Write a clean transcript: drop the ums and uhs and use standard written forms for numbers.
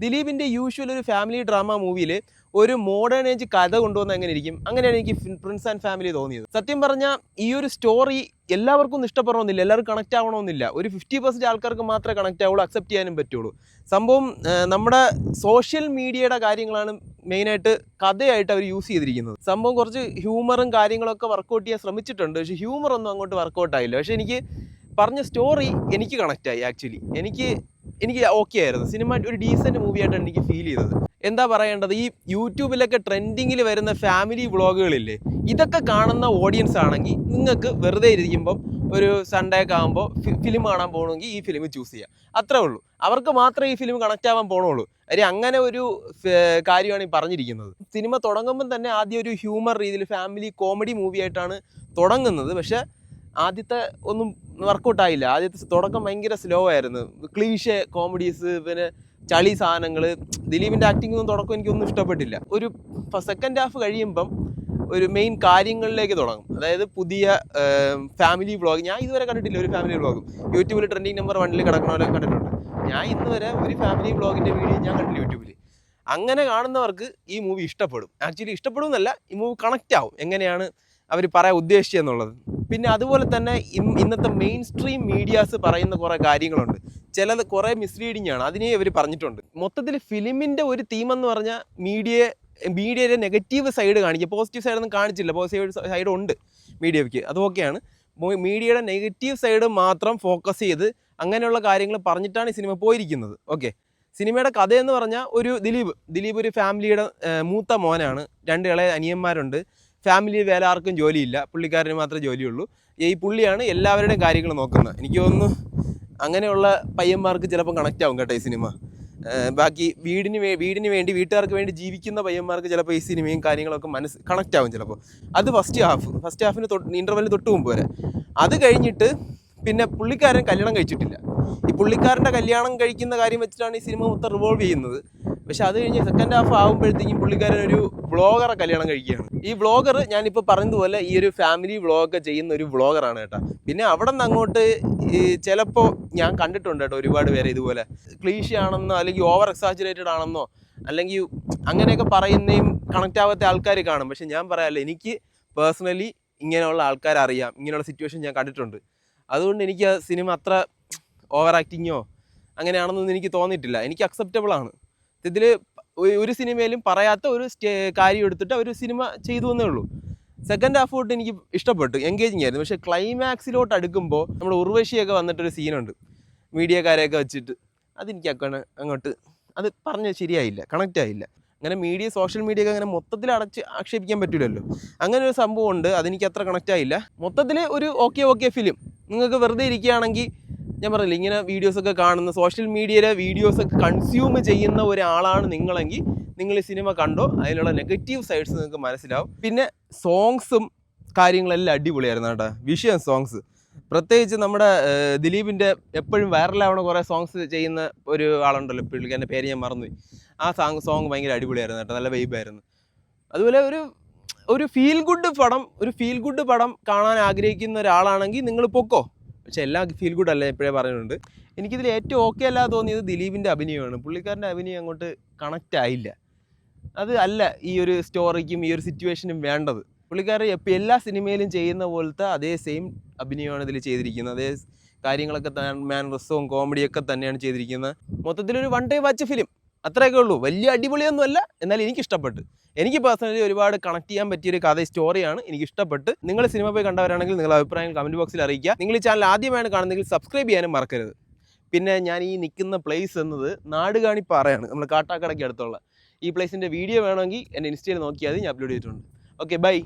ദിലീപിൻ്റെ യൂഷ്വൽ ഒരു family drama മൂവിയിൽ ഒരു മോഡേൺ ഏജ് കഥ കൊണ്ടുവന്ന എങ്ങനെ ഇരിക്കും, അങ്ങനെയാണ് എനിക്ക് പ്രിൻസ് ആൻഡ് ഫാമിലി തോന്നിയത്. സത്യം പറഞ്ഞാൽ ഈ ഒരു സ്റ്റോറി എല്ലാവർക്കും ഒന്നും ഇഷ്ടപ്പെടണമെന്നില്ല, എല്ലാവർക്കും കണക്റ്റ് ആവണമെന്നില്ല. ഒരു 50% ആൾക്കാർക്ക് മാത്രമേ കണക്റ്റ് ആവുള്ളൂ, അക്സെപ്റ്റ് ചെയ്യാനും പറ്റുള്ളൂ. സംഭവം നമ്മുടെ സോഷ്യൽ മീഡിയയുടെ കാര്യങ്ങളാണ് മെയിനായിട്ട് കഥയായിട്ട് അവർ യൂസ് ചെയ്തിരിക്കുന്നത്. സംഭവം കുറച്ച് ഹ്യൂമറും കാര്യങ്ങളൊക്കെ വർക്കൗട്ട് ചെയ്യാൻ ശ്രമിച്ചിട്ടുണ്ട്, പക്ഷേ ഹ്യൂമറൊന്നും അങ്ങോട്ട് വർക്കൗട്ട് ആയില്ല. പക്ഷേ എനിക്ക് പറഞ്ഞ സ്റ്റോറി എനിക്ക് കണക്റ്റായി. ആക്ച്വലി എനിക്ക് ഓക്കെ ആയിരുന്നു. സിനിമ ഒരു ഡീസൻറ്റ് മൂവിയായിട്ടാണ് എനിക്ക് ഫീൽ ചെയ്തത്. എന്താ പറയേണ്ടത്, ഈ യൂട്യൂബിലൊക്കെ ട്രെൻഡിങ്ങിൽ വരുന്ന ഫാമിലി വ്ളോഗുകളില്ലേ, ഇതൊക്കെ കാണുന്ന ഓഡിയൻസ് ആണെങ്കിൽ നിങ്ങൾക്ക് വെറുതെ ഇരിക്കുമ്പം ഒരു സൺഡേ ഒക്കെ ആകുമ്പോൾ ഫിലിം കാണാൻ പോകണമെങ്കിൽ ഈ ഫിലിം ചൂസ് ചെയ്യാം, അത്രേ ഉള്ളൂ. അവർക്ക് മാത്രമേ ഈ ഫിലിം കണക്റ്റ് ആവാൻ പോകണുള്ളൂ. അങ്ങനെ ഒരു കാര്യമാണ് ഈ പറഞ്ഞിരിക്കുന്നത്. സിനിമ തുടങ്ങുമ്പം തന്നെ ആദ്യം ഒരു ഹ്യൂമർ രീതിയിൽ ഫാമിലി കോമഡി മൂവി ആയിട്ടാണ് തുടങ്ങുന്നത്. പക്ഷേ ആദ്യത്തെ ഒന്നും വർക്കൗട്ടായില്ല. ആദ്യത്തെ തുടക്കം ഭയങ്കര സ്ലോ ആയിരുന്നു. ക്ലീഷേ കോമഡീസ്, പിന്നെ ചളി സാധനങ്ങൾ. ദിലീപിൻ്റെ ആക്ടിങ്ങൊന്നും തുടക്കം എനിക്കൊന്നും ഇഷ്ടപ്പെട്ടില്ല. ഒരു സെക്കൻഡ് ഹാഫ് കഴിയുമ്പം ഒരു മെയിൻ കാര്യങ്ങളിലേക്ക് തുടങ്ങും. അതായത് പുതിയ ഫാമിലി വ്ളോഗ്. ഞാൻ ഇതുവരെ കണ്ടിട്ടില്ല ഒരു ഫാമിലി വ്ളോഗും. യൂട്യൂബിൽ ട്രെൻഡിങ് നമ്പർ 1 കിടക്കണവരെ കണ്ടിട്ടുണ്ട്. ഞാൻ ഇന്ന് വരെ ഒരു ഫാമിലി വ്ളോഗിൻ്റെ വീഡിയോ ഞാൻ കണ്ടില്ല യൂട്യൂബിൽ. അങ്ങനെ കാണുന്നവർക്ക് ഈ മൂവി ഇഷ്ടപ്പെടും. ആക്ച്വലി ഇഷ്ടപ്പെടും എന്നല്ല, ഈ മൂവി കണക്റ്റ് ആവും എങ്ങനെയാണ് അവർ പറയാൻ ഉദ്ദേശിച്ചതെന്നുള്ളത്. പിന്നെ അതുപോലെ തന്നെ ഇന്നത്തെ മെയിൻ സ്ട്രീം മീഡിയാസ് പറയുന്ന കുറേ കാര്യങ്ങളുണ്ട്. ചിലത് കുറേ മിസ്ലീഡിങ് ആണ്, അതിനെ അവർ പറഞ്ഞിട്ടുണ്ട്. മൊത്തത്തിൽ ഫിലിമിൻ്റെ ഒരു തീമെന്ന് പറഞ്ഞാൽ മീഡിയയുടെ നെഗറ്റീവ് സൈഡ് കാണിക്കുക. പോസിറ്റീവ് സൈഡൊന്നും കാണിച്ചില്ല. പോസിറ്റീവ് സൈഡ് ഉണ്ട് മീഡിയയ്ക്ക്, അത് ഓക്കെയാണ്. മീഡിയയുടെ നെഗറ്റീവ് സൈഡ് മാത്രം ഫോക്കസ് ചെയ്ത് അങ്ങനെയുള്ള കാര്യങ്ങൾ പറഞ്ഞിട്ടാണ് ഈ സിനിമ പോയിരിക്കുന്നത്. ഓക്കെ, സിനിമയുടെ കഥയെന്ന് പറഞ്ഞാൽ ഒരു ദിലീപ് ഒരു ഫാമിലിയുടെ മൂത്ത മോനാണ്. 2 ഇളയ അനിയന്മാരുണ്ട്. ഫാമിലി വേറെ ആർക്കും ജോലിയില്ല, പുള്ളിക്കാരന് മാത്രമേ ജോലിയുള്ളൂ. ഈ പുള്ളിയാണ് എല്ലാവരുടെയും കാര്യങ്ങൾ നോക്കുന്നത്. എനിക്ക് തോന്നുന്നു അങ്ങനെയുള്ള പയ്യന്മാർക്ക് ചിലപ്പം കണക്റ്റ് ആവും കേട്ടോ ഈ സിനിമ. ബാക്കി വീടിന് വേണ്ടി വീട്ടുകാർക്ക് വേണ്ടി ജീവിക്കുന്ന പയ്യന്മാർക്ക് ചിലപ്പോൾ ഈ സിനിമയും കാര്യങ്ങളൊക്കെ കണക്റ്റ് ആവും ചിലപ്പോൾ. അത് ഫസ്റ്റ് ഹാഫിന് ഇൻ്റർവെല്ലിന് തൊട്ട് മുമ്പ് വരെ. അത് കഴിഞ്ഞിട്ട് പിന്നെ പുള്ളിക്കാരൻ കല്യാണം കഴിച്ചിട്ടില്ല. ഈ പുള്ളിക്കാരൻ്റെ കല്യാണം കഴിക്കുന്ന കാര്യം വെച്ചിട്ടാണ് ഈ സിനിമ മൊത്തം റിവോൾവ് ചെയ്യുന്നത്. പക്ഷെ അത് കഴിഞ്ഞ് സെക്കൻഡ് ഹാഫ് ആകുമ്പോഴത്തേക്കും പുള്ളിക്കാരൻ ഒരു വ്ളോഗറെ കല്യാണം കഴിക്കുകയാണ്. ഈ വ്ളോഗർ ഞാനിപ്പോൾ പറഞ്ഞതുപോലെ ഈ ഒരു ഫാമിലി വ്ളോഗൊക്കെ ചെയ്യുന്ന ഒരു വ്ളോഗറാണ് കേട്ടോ. പിന്നെ അവിടെ നിന്ന് അങ്ങോട്ട് ചിലപ്പോൾ ഞാൻ കണ്ടിട്ടുണ്ട് കേട്ടോ ഒരുപാട് പേരെ ഇതുപോലെ ക്ലീഷയാണെന്നോ അല്ലെങ്കിൽ ഓവർ എക്സാജുറേറ്റഡ് ആണെന്നോ അല്ലെങ്കിൽ അങ്ങനെയൊക്കെ പറയുന്നതും കണക്റ്റ് ആവാത്ത ആൾക്കാർ കാണും. പക്ഷെ ഞാൻ പറയാമല്ലോ, എനിക്ക് പേഴ്സണലി ഇങ്ങനെയുള്ള ആൾക്കാരെ അറിയാം, ഇങ്ങനെയുള്ള സിറ്റുവേഷൻ ഞാൻ കണ്ടിട്ടുണ്ട്. അതുകൊണ്ട് എനിക്ക് ആ സിനിമ അത്ര ഓവർ ആക്ടിങ്ങോ അങ്ങനെയാണെന്നൊന്നും എനിക്ക് തോന്നിയിട്ടില്ല. എനിക്ക് അക്സെപ്റ്റബിളാണ്. ഇതിൽ ഒരു സിനിമയിലും പറയാത്ത ഒരു കാര്യം എടുത്തിട്ട് ഒരു സിനിമ ചെയ്തു എന്നേ ഉള്ളൂ. സെക്കൻഡ് ഹാഫ് തൊട്ട് എനിക്ക് ഇഷ്ടപ്പെട്ടു, എൻഗേജിങ് ആയിരുന്നു. പക്ഷേ ക്ലൈമാക്സിലോട്ട് അടുക്കുമ്പോൾ നമ്മുടെ ഉർവശിയൊക്കെ വന്നിട്ടൊരു സീനുണ്ട് മീഡിയക്കാരെയൊക്കെ വെച്ചിട്ട്. അതെനിക്ക് അങ്ങോട്ട് അത് പറഞ്ഞത് ശരിയായില്ല, കണക്റ്റ് ആയില്ല. അങ്ങനെ സോഷ്യൽ മീഡിയ അങ്ങനെ മൊത്തത്തിൽ ആക്ഷേപിക്കാൻ പറ്റില്ലല്ലോ. അങ്ങനെ ഒരു സംഭവം ഉണ്ട്, അതെനിക്ക് അത്ര കണക്റ്റ് ആയില്ല. മൊത്തത്തിൽ ഒരു ഓക്കെ ഫിലിം. നിങ്ങൾക്ക് വെറുതെ ഇരിക്കുകയാണെങ്കിൽ, ഞാൻ പറഞ്ഞില്ല, ഇങ്ങനെ വീഡിയോസൊക്കെ കാണുന്ന സോഷ്യൽ മീഡിയയിലെ വീഡിയോസൊക്കെ കൺസ്യൂം ചെയ്യുന്ന ഒരാളാണ് നിങ്ങളെങ്കിൽ നിങ്ങൾ ഈ സിനിമ കണ്ടോ, അതിലുള്ള നെഗറ്റീവ് സൈഡ്സ് നിങ്ങൾക്ക് മനസ്സിലാവും. പിന്നെ സോങ്സും കാര്യങ്ങളെല്ലാം അടിപൊളിയായിരുന്നു കേട്ടോ. വിഷയം സോങ്സ് പ്രത്യേകിച്ച് നമ്മുടെ ദിലീപിൻ്റെ എപ്പോഴും വൈറലാവണ കുറേ സോങ്സ് ചെയ്യുന്ന ഒരു ആളുണ്ടല്ലോ, പുള്ളിക്കാരൻ്റെ പേര് ഞാൻ മറന്നുപോയി. ആ സോങ് ഭയങ്കര അടിപൊളിയായിരുന്നു കേട്ടോ, നല്ല വൈബായിരുന്നു. അതുപോലെ ഒരു ഫീൽ ഗുഡ് പടം കാണാൻ ആഗ്രഹിക്കുന്ന ഒരാളാണെങ്കിൽ നിങ്ങൾ പൊക്കോ. പക്ഷെ എല്ലാം ഫീൽ ഗുഡ് അല്ല, എപ്പോഴേ പറഞ്ഞിട്ടുണ്ട്. എനിക്കിതിൽ ഏറ്റവും ഓക്കെ അല്ലാതെ തോന്നിയത് ദിലീപിൻ്റെ അഭിനയമാണ്. പുള്ളിക്കാരൻ്റെ അഭിനയം അങ്ങോട്ട് കണക്റ്റ് ആയില്ല. അത് അല്ല ഈ ഒരു സ്റ്റോറിക്കും ഈ ഒരു സിറ്റുവേഷനും വേണ്ടത്. പുള്ളിക്കാരൻ എല്ലാ സിനിമയിലും ചെയ്യുന്ന പോലത്തെ അതേ സെയിം അഭിനയമാണ് ഇതിൽ ചെയ്തിരിക്കുന്നത്. അതേ കാര്യങ്ങളൊക്കെ മാനറിസവും കോമഡിയൊക്കെ തന്നെയാണ് ചെയ്തിരിക്കുന്നത്. മൊത്തത്തിലൊരു 1 ടൈം വാച്ച് ഫിലിം, അത്രയൊക്കെ ഉള്ളൂ. വലിയ അടിപൊളിയൊന്നുമല്ല, എന്നാൽ എനിക്കിഷ്ടപ്പെട്ടു. എനിക്ക് പേഴ്സണലി ഒരുപാട് കണക്ട് ചെയ്യാൻ പറ്റിയൊരു സ്റ്റോറിയാണ് എനിക്ക് ഇഷ്ടപ്പെട്ട്. നിങ്ങൾ സിനിമ പോയി കണ്ടവരാണെങ്കിൽ നിങ്ങളുടെ അഭിപ്രായങ്ങൾ കമൻറ്റ് ബോക്സിൽ അറിയിക്കുക. നിങ്ങൾ ഈ ചാനൽ ആദ്യമായാണ് കാണുന്നതെങ്കിൽ സബ്സ്ക്രൈബ് ചെയ്യാനും മറക്കരുത്. പിന്നെ ഞാൻ ഈ നിൽക്കുന്ന പ്ലേസ് എന്നത് നാടുകാണിപ്പാറയാണ്, നമ്മൾ കാട്ടാക്കടയ്ക്ക് അടുത്തുള്ള. ഈ പ്ലേസിൻ്റെ വീഡിയോ വേണമെങ്കിൽ എൻ്റെ ഇൻസ്റ്റയിൽ നോക്കിയാൽ ഞാൻ അപ്ലോഡ് ചെയ്തിട്ടുണ്ട്. Okay, by.